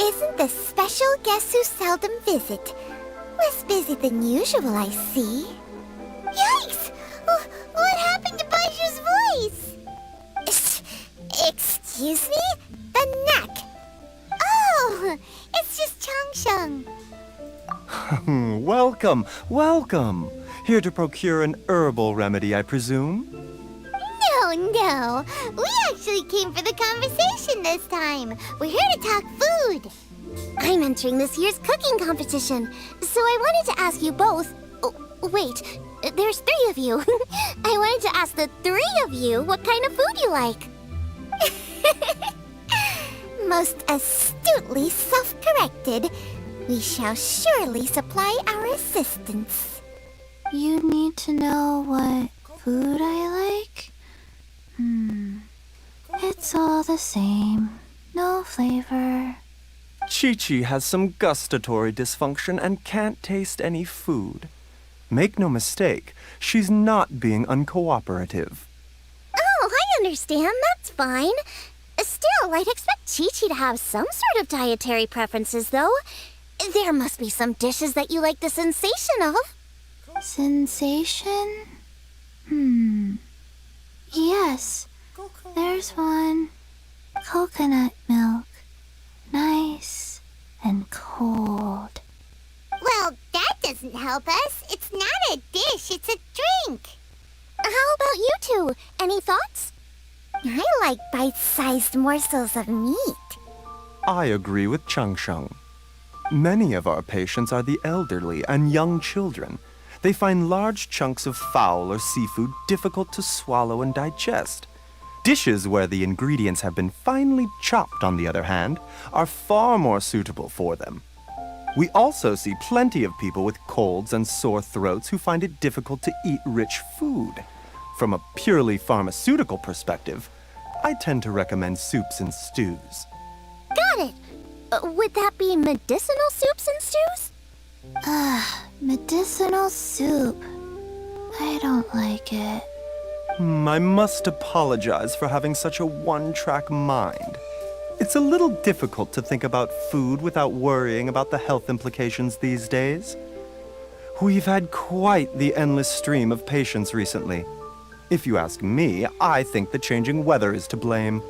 isn't the special guest who seldom visit. Less busy than usual, I see. Yikes! What happened to Baiju's voice? Excuse me? The neck. Oh, it's just Changsheng. Welcome, welcome. Here to procure an herbal remedy, I presume? No. We actually came for the conversation this time. We're here to talk food. I'm entering this year's cooking competition, so I wanted to ask you both... Oh, wait, there's 3 of you. I wanted to ask the 3 of you what kind of food you like. Most astutely self-corrected. We shall surely supply our assistance. You need to know what food I like? It's all the same. No flavor. Chi-Chi has some gustatory dysfunction and can't taste any food. Make no mistake, she's not being uncooperative. Oh, I understand. That's fine. Still, I'd expect Chi-Chi to have some sort of dietary preferences, though. There must be some dishes that you like the sensation of. Sensation? Yes, there's one. Coconut milk. Nice and cold. Well, that doesn't help us. It's not a dish, it's a drink. How about you two? Any thoughts? I like bite-sized morsels of meat. I agree with Changsheng. Many of our patients are the elderly and young children. They find large chunks of fowl or seafood difficult to swallow and digest. Dishes where the ingredients have been finely chopped, on the other hand, are far more suitable for them. We also see plenty of people with colds and sore throats who find it difficult to eat rich food. From a purely pharmaceutical perspective, I tend to recommend soups and stews. Got it. Would that be medicinal soups and stews? Medicinal soup. I don't like it. I must apologize for having such a one-track mind. It's a little difficult to think about food without worrying about the health implications these days. We've had quite the endless stream of patients recently. If you ask me, I think the changing weather is to blame.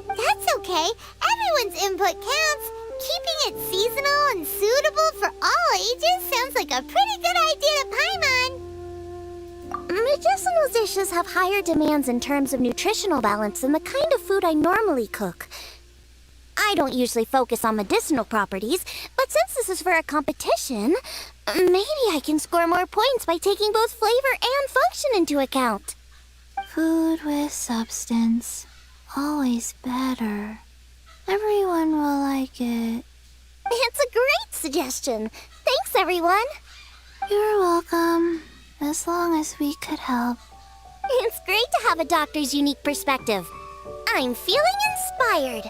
That's okay. Everyone's input counts. Keeping it seasonal and suitable for all ages sounds like a pretty good idea to Paimon. Medicinal dishes have higher demands in terms of nutritional balance than the kind of food I normally cook. I don't usually focus on medicinal properties, but since this is for a competition, maybe I can score more points by taking both flavor and function into account. Food with substance. Always better. Everyone will like it. It's a great suggestion. Thanks, everyone. You're welcome. As long as we could help. It's great to have a doctor's unique perspective. I'm feeling inspired.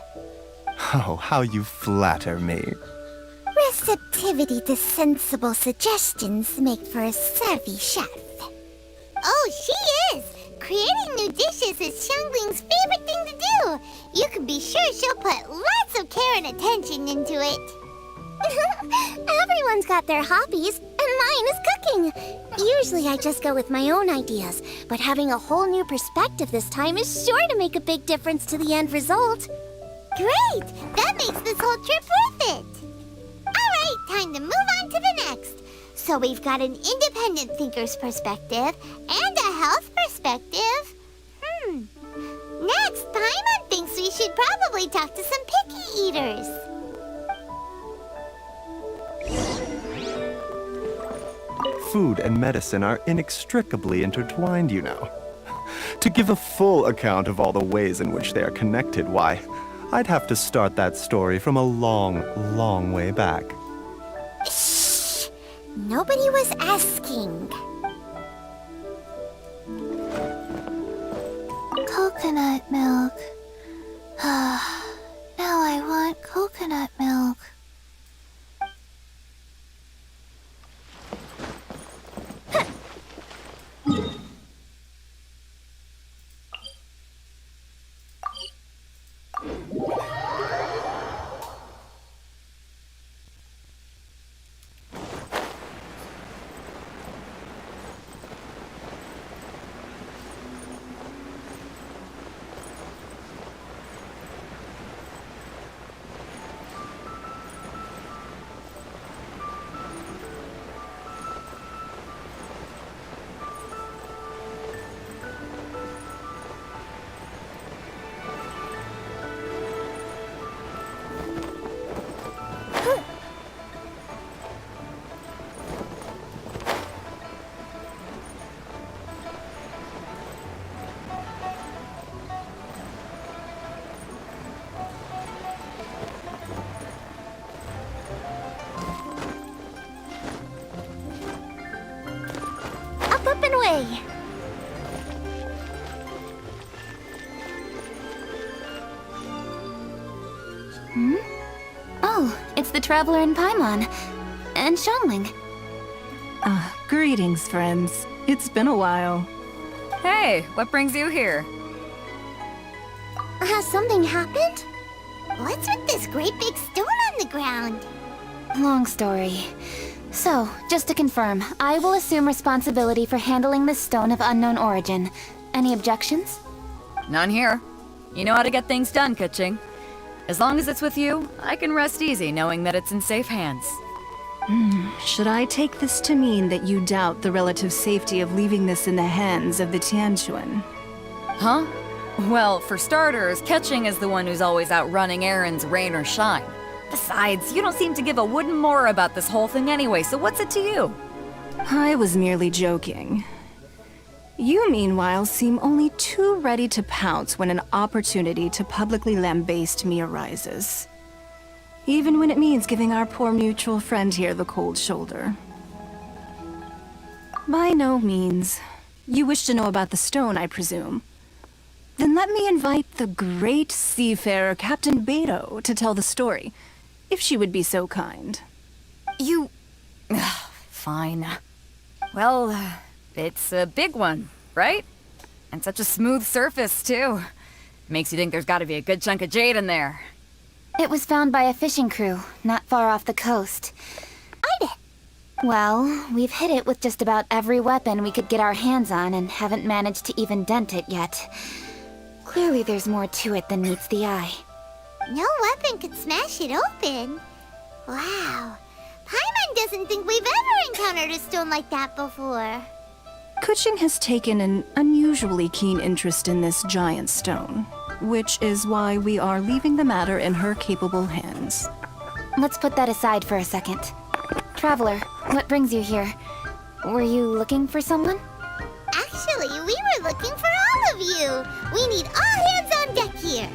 Oh, how you flatter me. Receptivity to sensible suggestions make for a savvy chef. Oh, she is! Creating new dishes is Xiangling's favorite thing to do. You can be sure she'll put lots of care and attention into it. Everyone's got their hobbies, and mine is cooking. Usually I just go with my own ideas, but having a whole new perspective this time is sure to make a big difference to the end result. Great! That makes this whole trip worth it. Alright, time to move on to the next. So we've got an independent thinker's perspective and a health perspective. Next, Paimon thinks we should probably talk to some picky eaters. Food and medicine are inextricably intertwined, you know. To give a full account of all the ways in which they are connected, why, I'd have to start that story from a long, long way back. Shh! Nobody was asking. Coconut milk. Now I want coconut milk. away. Oh, it's the Traveler in Paimon. And Xiangling. Greetings, friends. It's been a while. Hey, what brings you here? Has something happened? What's with this great big stone on the ground? Long story. So, just to confirm, I will assume responsibility for handling this stone of unknown origin. Any objections? None here. You know how to get things done, Kuching. As long as it's with you, I can rest easy knowing that it's in safe hands. Should I take this to mean that you doubt the relative safety of leaving this in the hands of the Tianquan? Huh? Well, for starters, Kuching is the one who's always out running errands, rain or shine. Besides, you don't seem to give a wooden more about this whole thing anyway, so what's it to you? I was merely joking. You, meanwhile, seem only too ready to pounce when an opportunity to publicly lambaste me arises. Even when it means giving our poor mutual friend here the cold shoulder. By no means. You wish to know about the stone, I presume. Then let me invite the great seafarer Captain Beto to tell the story, if she would be so kind. You... Fine. Well, it's a big one, right? And such a smooth surface, too. Makes you think there's gotta be a good chunk of jade in there. It was found by a fishing crew, not far off the coast. Hide it. Well, we've hit it with just about every weapon we could get our hands on and haven't managed to even dent it yet. Clearly there's more to it than meets the eye. No weapon could smash it open. Wow. Paimon doesn't think we've ever encountered a stone like that before. Kuching has taken an unusually keen interest in this giant stone, which is why we are leaving the matter in her capable hands. Let's put that aside for a second. Traveler, what brings you here? Were you looking for someone? Actually, we were looking for all of you. We need all hands on deck here.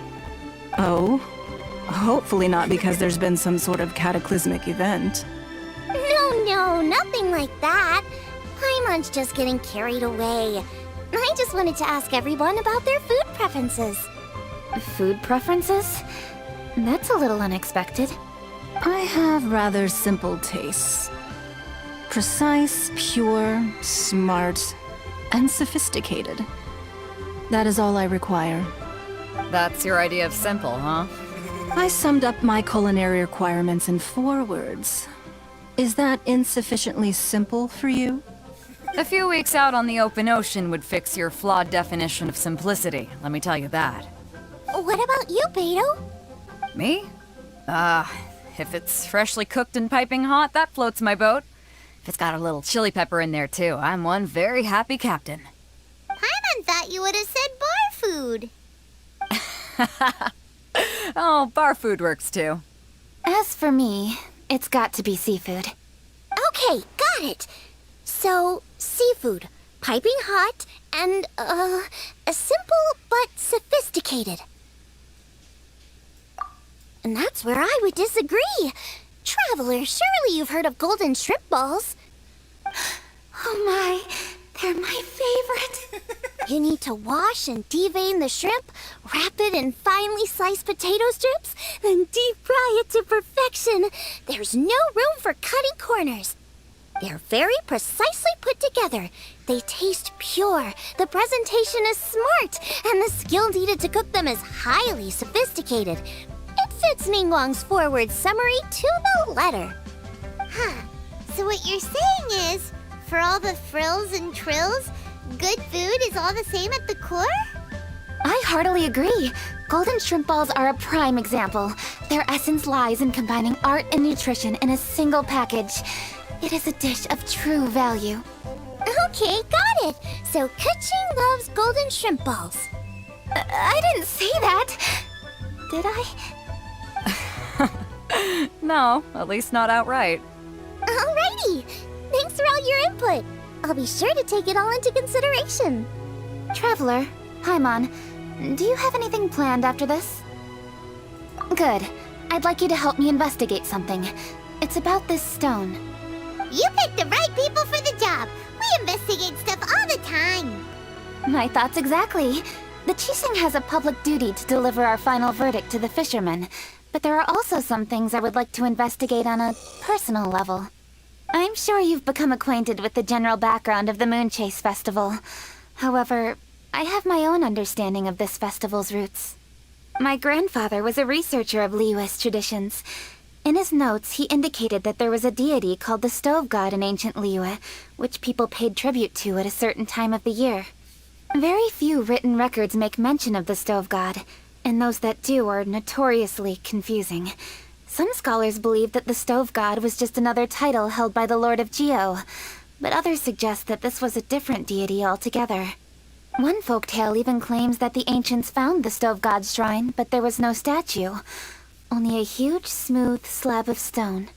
Oh? Hopefully not because there's been some sort of cataclysmic event. No, nothing like that. Paimon's just getting carried away. I just wanted to ask everyone about their food preferences. Food preferences? That's a little unexpected. I have rather simple tastes. Precise, pure, smart, and sophisticated. That is all I require. That's your idea of simple, huh? I summed up my culinary requirements in 4 words. Is that insufficiently simple for you? A few weeks out on the open ocean would fix your flawed definition of simplicity, let me tell you that. What about you, Beto? Me? If it's freshly cooked and piping hot, that floats my boat. If it's got a little chili pepper in there too, I'm one very happy captain. Paimon thought you would have said bar food. Oh, bar food works too. As for me, it's got to be seafood. Okay, got it. So, seafood, piping hot, and, simple but sophisticated. And that's where I would disagree. Traveler, surely you've heard of golden shrimp balls. Oh my, they're my favorite. You need to wash and devein the shrimp, wrap it in finely sliced potato strips, then deep fry it to perfection. There's no room for cutting corners. They're very precisely put together. They taste pure, the presentation is smart, and the skill needed to cook them is highly sophisticated. It fits Ningguang's forward summary to the letter. Huh. So what you're saying is, for all the frills and trills, good food is all the same at the core? I heartily agree. Golden shrimp balls are a prime example. Their essence lies in combining art and nutrition in a single package. It is a dish of true value. Okay, got it. So Kuching loves golden shrimp balls. I didn't say that. Did I? No, at least not outright. Alrighty. Thanks for all your input. I'll be sure to take it all into consideration. Traveler, Paimon, do you have anything planned after this? Good. I'd like you to help me investigate something. It's about this stone. You picked the right people for the job. We investigate stuff all the time. My thoughts exactly. The Qixing has a public duty to deliver our final verdict to the fishermen, but there are also some things I would like to investigate on a personal level. I'm sure you've become acquainted with the general background of the Moon Chase Festival. However, I have my own understanding of this festival's roots. My grandfather was a researcher of Liyue's traditions. In his notes, he indicated that there was a deity called the Stove God in ancient Liyue, which people paid tribute to at a certain time of the year. Very few written records make mention of the Stove God, and those that do are notoriously confusing. Some scholars believe that the Stove God was just another title held by the Lord of Geo, but others suggest that this was a different deity altogether. One folktale even claims that the ancients found the Stove God's shrine, but there was no statue, only a huge, smooth slab of stone.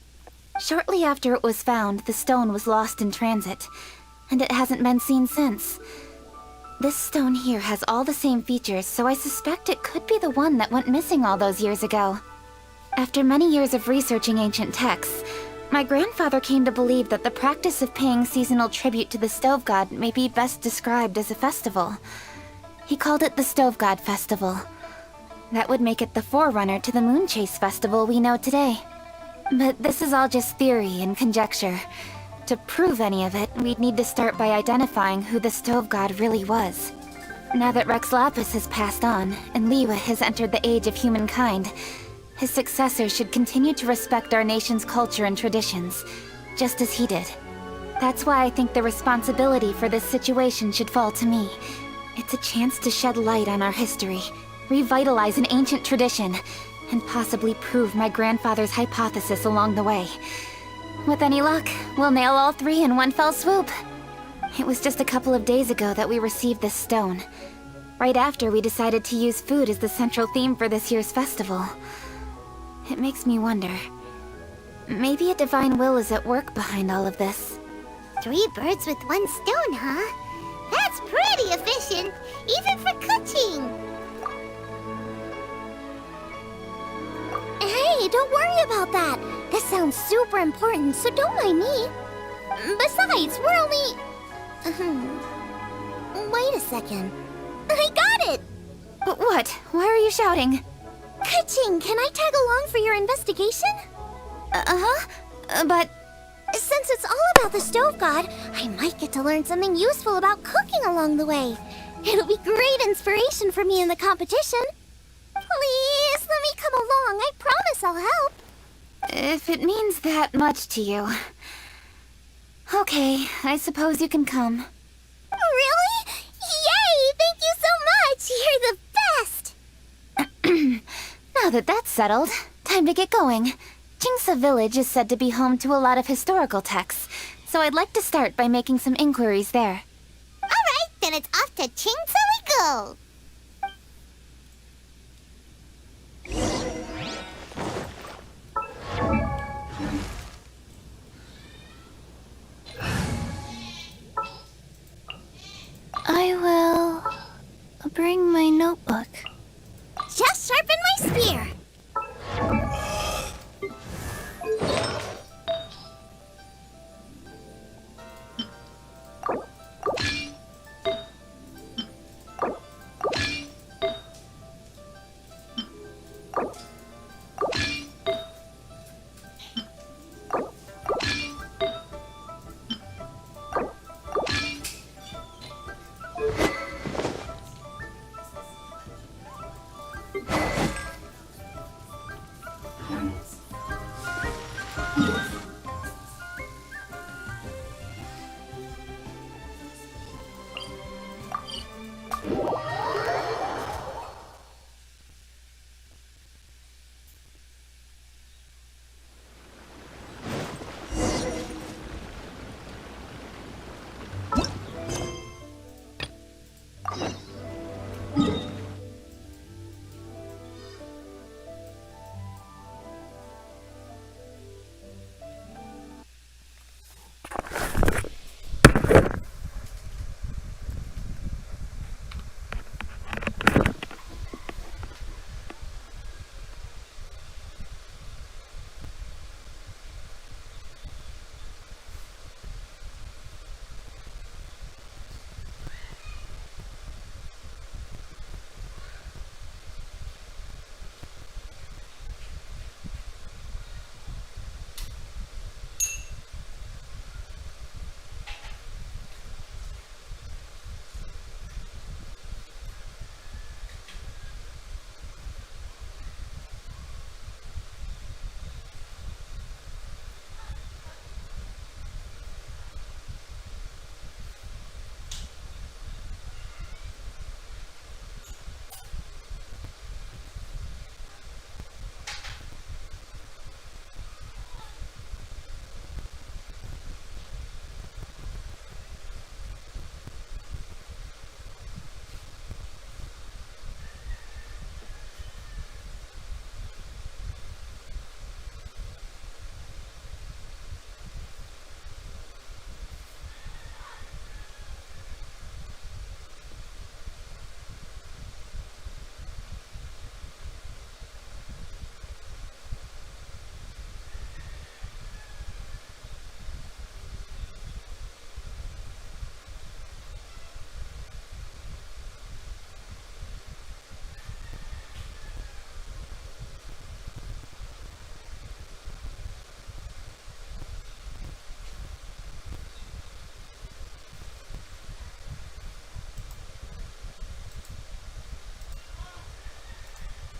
Shortly after it was found, the stone was lost in transit, and it hasn't been seen since. This stone here has all the same features, so I suspect it could be the one that went missing all those years ago. After many years of researching ancient texts, my grandfather came to believe that the practice of paying seasonal tribute to the Stove God may be best described as a festival. He called it the Stove God Festival. That would make it the forerunner to the Moon Chase Festival we know today. But this is all just theory and conjecture. To prove any of it, we'd need to start by identifying who the Stove God really was. Now that Rex Lapis has passed on, and Liyue has entered the age of humankind, his successor should continue to respect our nation's culture and traditions, just as he did. That's why I think the responsibility for this situation should fall to me. It's a chance to shed light on our history, revitalize an ancient tradition, and possibly prove my grandfather's hypothesis along the way. With any luck, we'll nail all three in one fell swoop. It was just a couple of days ago that we received this stone. Right after we decided to use food as the central theme for this year's festival. It makes me wonder. Maybe a divine will is at work behind all of this. 3 birds with 1 stone, huh? That's pretty efficient, even for cooking. Hey, don't worry about that. This sounds super important, so don't mind me. Besides, we're only... Wait a second. I got it! What? Why are you shouting? Ka-ching, can I tag along for your investigation? But... Since it's all about the Stove God, I might get to learn something useful about cooking along the way. It'll be great inspiration for me in the competition. Please, let me come along. I promise I'll help. if it means that much to you... Okay, I suppose you can come. Really? Yay! Thank you so much! You're the best! Now that that's settled, time to get going. Jingsa Village is said to be home to a lot of historical texts, so I'd like to start by making some inquiries there. Alright, then it's off to Chingsa we go! I will... bring my notebook. Just sharpen my spear!